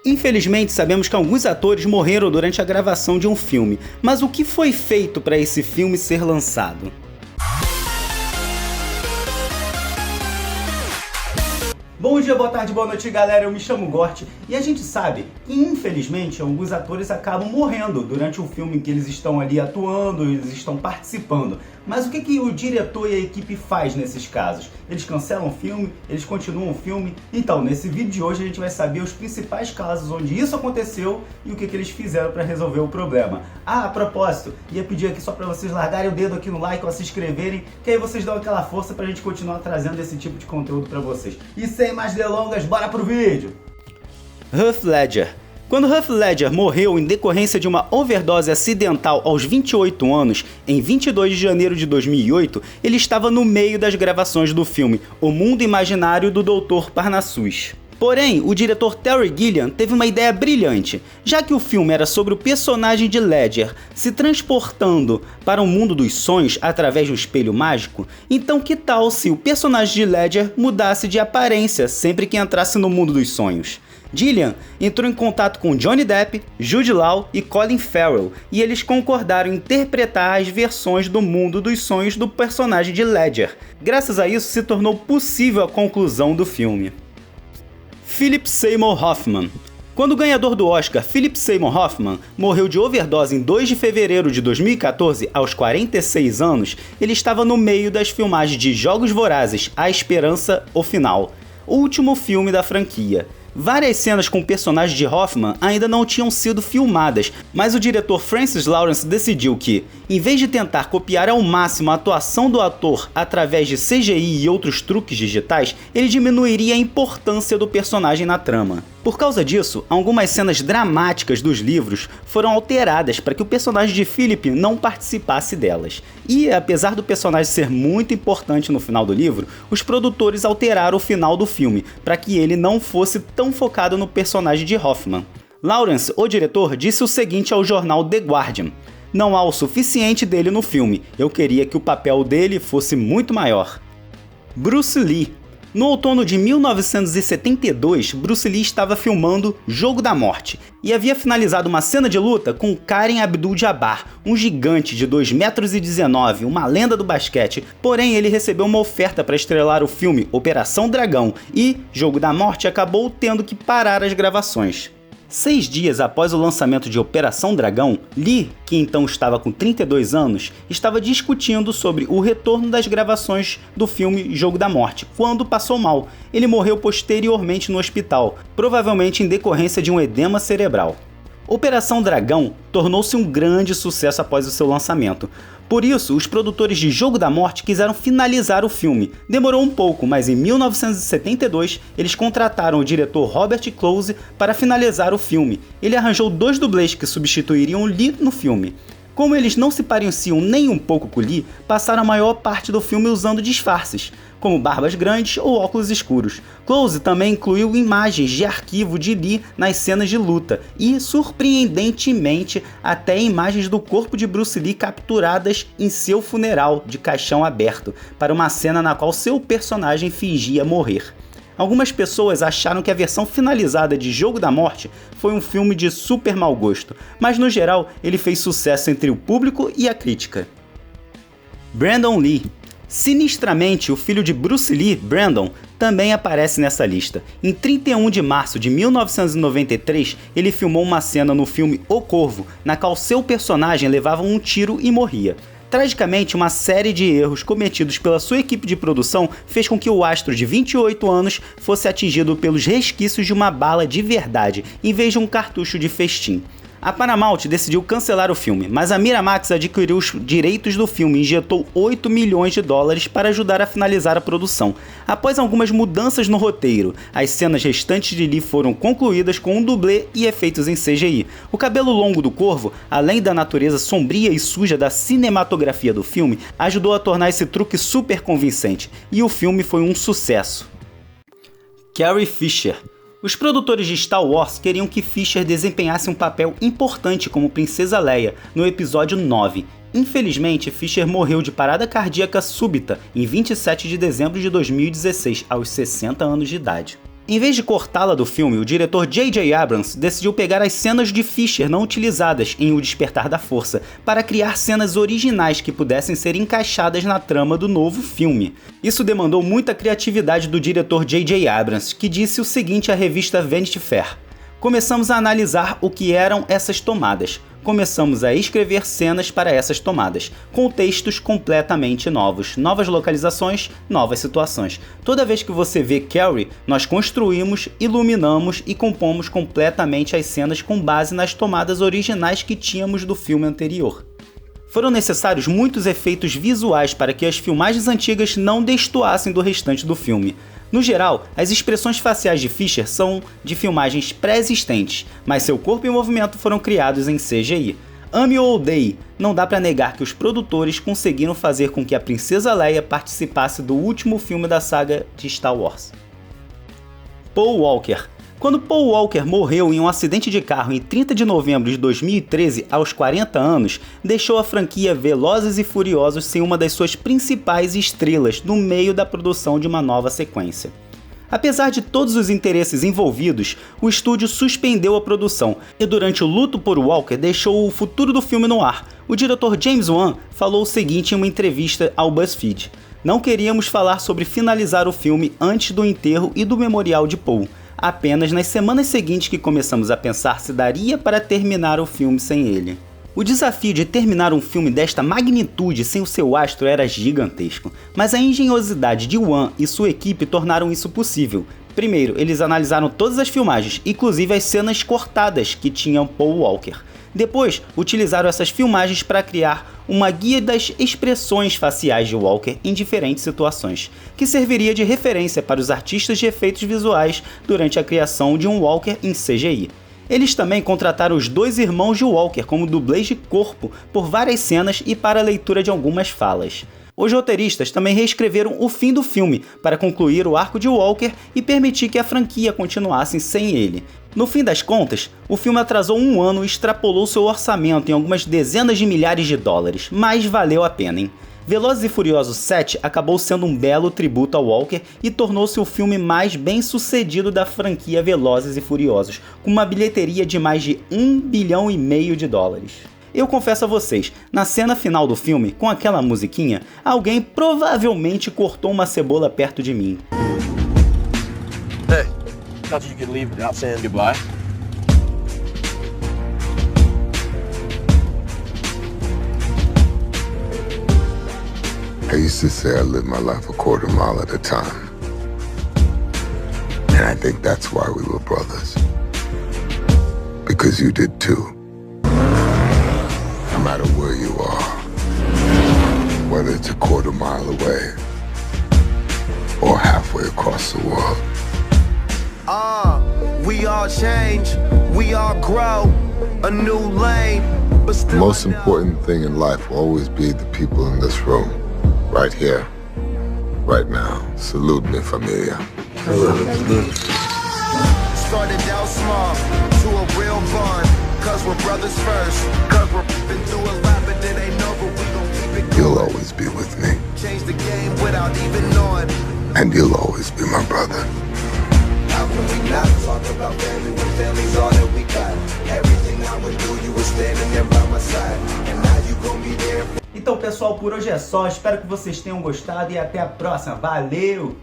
Infelizmente, sabemos que alguns atores morreram durante a gravação de um filme, mas o que foi feito para esse filme ser lançado? Bom dia, boa tarde, boa noite, galera, eu me chamo Gort e a gente sabe que, infelizmente, alguns atores acabam morrendo durante o filme em que eles estão ali atuando, eles estão participando. Mas o que o diretor e a equipe faz nesses casos? Eles cancelam o filme? Eles continuam o filme? Então, nesse vídeo de hoje a gente vai saber os principais casos onde isso aconteceu e o que eles fizeram para resolver o problema. Ah, a propósito, ia pedir aqui só para vocês largarem o dedo aqui no like ou se inscreverem, que aí vocês dão aquela força pra gente continuar trazendo esse tipo de conteúdo para vocês. E sem mais delongas, bora pro vídeo! Heath Ledger. Quando Heath Ledger morreu em decorrência de uma overdose acidental aos 28 anos, em 22 de janeiro de 2008, ele estava no meio das gravações do filme O Mundo Imaginário do Dr. Parnassus. Porém, o diretor Terry Gilliam teve uma ideia brilhante. Já que o filme era sobre o personagem de Ledger se transportando para o mundo dos sonhos através do espelho mágico, então que tal se o personagem de Ledger mudasse de aparência sempre que entrasse no mundo dos sonhos? Gilliam entrou em contato com Johnny Depp, Jude Law e Colin Farrell, e eles concordaram em interpretar as versões do mundo dos sonhos do personagem de Ledger. Graças a isso se tornou possível a conclusão do filme. Philip Seymour Hoffman. Quando o ganhador do Oscar, Philip Seymour Hoffman, morreu de overdose em 2 de fevereiro de 2014, aos 46 anos, ele estava no meio das filmagens de Jogos Vorazes, A Esperança, o Final, o último filme da franquia. Várias cenas com o personagem de Hoffman ainda não tinham sido filmadas, mas o diretor Francis Lawrence decidiu que, em vez de tentar copiar ao máximo a atuação do ator através de CGI e outros truques digitais, ele diminuiria a importância do personagem na trama. Por causa disso, algumas cenas dramáticas dos livros foram alteradas para que o personagem de Philip não participasse delas. E, apesar do personagem ser muito importante no final do livro, os produtores alteraram o final do filme para que ele não fosse tão focado no personagem de Hoffman. Lawrence, o diretor, disse o seguinte ao jornal The Guardian: "Não há o suficiente dele no filme, eu queria que o papel dele fosse muito maior." Bruce Lee. No outono de 1972, Bruce Lee estava filmando Jogo da Morte e havia finalizado uma cena de luta com Kareem Abdul-Jabbar, um gigante de 2,19 m, uma lenda do basquete. Porém, ele recebeu uma oferta para estrelar o filme Operação Dragão e Jogo da Morte acabou tendo que parar as gravações. 6 dias após o lançamento de Operação Dragão, Lee, que então estava com 32 anos, estava discutindo sobre o retorno das gravações do filme Jogo da Morte, quando passou mal. Ele morreu posteriormente no hospital, provavelmente em decorrência de um edema cerebral. Operação Dragão tornou-se um grande sucesso após o seu lançamento. Por isso, os produtores de Jogo da Morte quiseram finalizar o filme. Demorou um pouco, mas em 1972 eles contrataram o diretor Robert Close para finalizar o filme. Ele arranjou 2 dublês que substituiriam Lee no filme. Como eles não se pareciam nem um pouco com Lee, passaram a maior parte do filme usando disfarces, como barbas grandes ou óculos escuros. Close também incluiu imagens de arquivo de Lee nas cenas de luta e, surpreendentemente, até imagens do corpo de Bruce Lee capturadas em seu funeral de caixão aberto, para uma cena na qual seu personagem fingia morrer. Algumas pessoas acharam que a versão finalizada de Jogo da Morte foi um filme de super mau gosto, mas no geral ele fez sucesso entre o público e a crítica. Brandon Lee. Sinistramente, o filho de Bruce Lee, Brandon, também aparece nessa lista. Em 31 de março de 1993, ele filmou uma cena no filme O Corvo, na qual seu personagem levava um tiro e morria. Tragicamente, uma série de erros cometidos pela sua equipe de produção fez com que o astro de 28 anos fosse atingido pelos resquícios de uma bala de verdade, em vez de um cartucho de festim. A Paramount decidiu cancelar o filme, mas a Miramax adquiriu os direitos do filme e injetou 8 milhões de dólares para ajudar a finalizar a produção. Após algumas mudanças no roteiro, as cenas restantes de Lee foram concluídas com um dublê e efeitos em CGI. O cabelo longo do corvo, além da natureza sombria e suja da cinematografia do filme, ajudou a tornar esse truque super convincente, e o filme foi um sucesso. Carrie Fisher. Os produtores de Star Wars queriam que Fisher desempenhasse um papel importante como Princesa Leia no episódio 9. Infelizmente, Fisher morreu de parada cardíaca súbita em 27 de dezembro de 2016, aos 60 anos de idade. Em vez de cortá-la do filme, o diretor J.J. Abrams decidiu pegar as cenas de Fisher não utilizadas em O Despertar da Força para criar cenas originais que pudessem ser encaixadas na trama do novo filme. Isso demandou muita criatividade do diretor J.J. Abrams, que disse o seguinte à revista Vanity Fair: "Começamos a analisar o que eram essas tomadas. Começamos a escrever cenas para essas tomadas, com textos completamente novos, novas localizações, novas situações. Toda vez que você vê Carrie, nós construímos, iluminamos e compomos completamente as cenas com base nas tomadas originais que tínhamos do filme anterior." Foram necessários muitos efeitos visuais para que as filmagens antigas não destoassem do restante do filme. No geral, as expressões faciais de Fisher são de filmagens pré-existentes, mas seu corpo e movimento foram criados em CGI. Ame ou odeie, não dá pra negar que os produtores conseguiram fazer com que a Princesa Leia participasse do último filme da saga de Star Wars. Paul Walker. Quando Paul Walker morreu em um acidente de carro em 30 de novembro de 2013, aos 40 anos, deixou a franquia Velozes e Furiosos sem uma das suas principais estrelas no meio da produção de uma nova sequência. Apesar de todos os interesses envolvidos, o estúdio suspendeu a produção e durante o luto por Walker deixou o futuro do filme no ar. O diretor James Wan falou o seguinte em uma entrevista ao BuzzFeed: "Não queríamos falar sobre finalizar o filme antes do enterro e do memorial de Paul. Apenas nas semanas seguintes que começamos a pensar se daria para terminar o filme sem ele." O desafio de terminar um filme desta magnitude sem o seu astro era gigantesco, mas a engenhosidade de Wan e sua equipe tornaram isso possível. Primeiro, eles analisaram todas as filmagens, inclusive as cenas cortadas que tinham Paul Walker. Depois, utilizaram essas filmagens para criar uma guia das expressões faciais de Walker em diferentes situações, que serviria de referência para os artistas de efeitos visuais durante a criação de um Walker em CGI. Eles também contrataram os dois irmãos de Walker como dublês de corpo por várias cenas e para a leitura de algumas falas. Os roteiristas também reescreveram o fim do filme para concluir o arco de Walker e permitir que a franquia continuasse sem ele. No fim das contas, o filme atrasou um ano e extrapolou seu orçamento em algumas dezenas de milhares de dólares, mas valeu a pena, hein? Velozes e Furiosos 7 acabou sendo um belo tributo ao Walker e tornou-se o filme mais bem sucedido da franquia Velozes e Furiosos, com uma bilheteria de mais de $1,5 bilhão de dólares. Eu confesso a vocês, na cena final do filme, com aquela musiquinha, alguém provavelmente cortou uma cebola perto de mim. Hey, thought you could leave without saying goodbye. I used to say I lived my life a quarter mile at a time. And I think that's why we were brothers. Because you did too. No matter where you are, whether it's a quarter mile away or halfway across the world. We all change, we all grow, a new lane, but still The most important thing in life will always be the people in this room. Right here, right now. Salute me, familia. started out small to a real bond, cause we're brothers first, cause we're been through a lot, but it ain't over, we gon' keep it going. You'll always be with me. Change the game without even knowing. And you'll always be my brother. How can we not talk about family when family's all that we got? Everything I would do, you were standing there by my side, and now you gon' be there. Então, pessoal, por hoje é só. Espero que vocês tenham gostado e até a próxima. Valeu!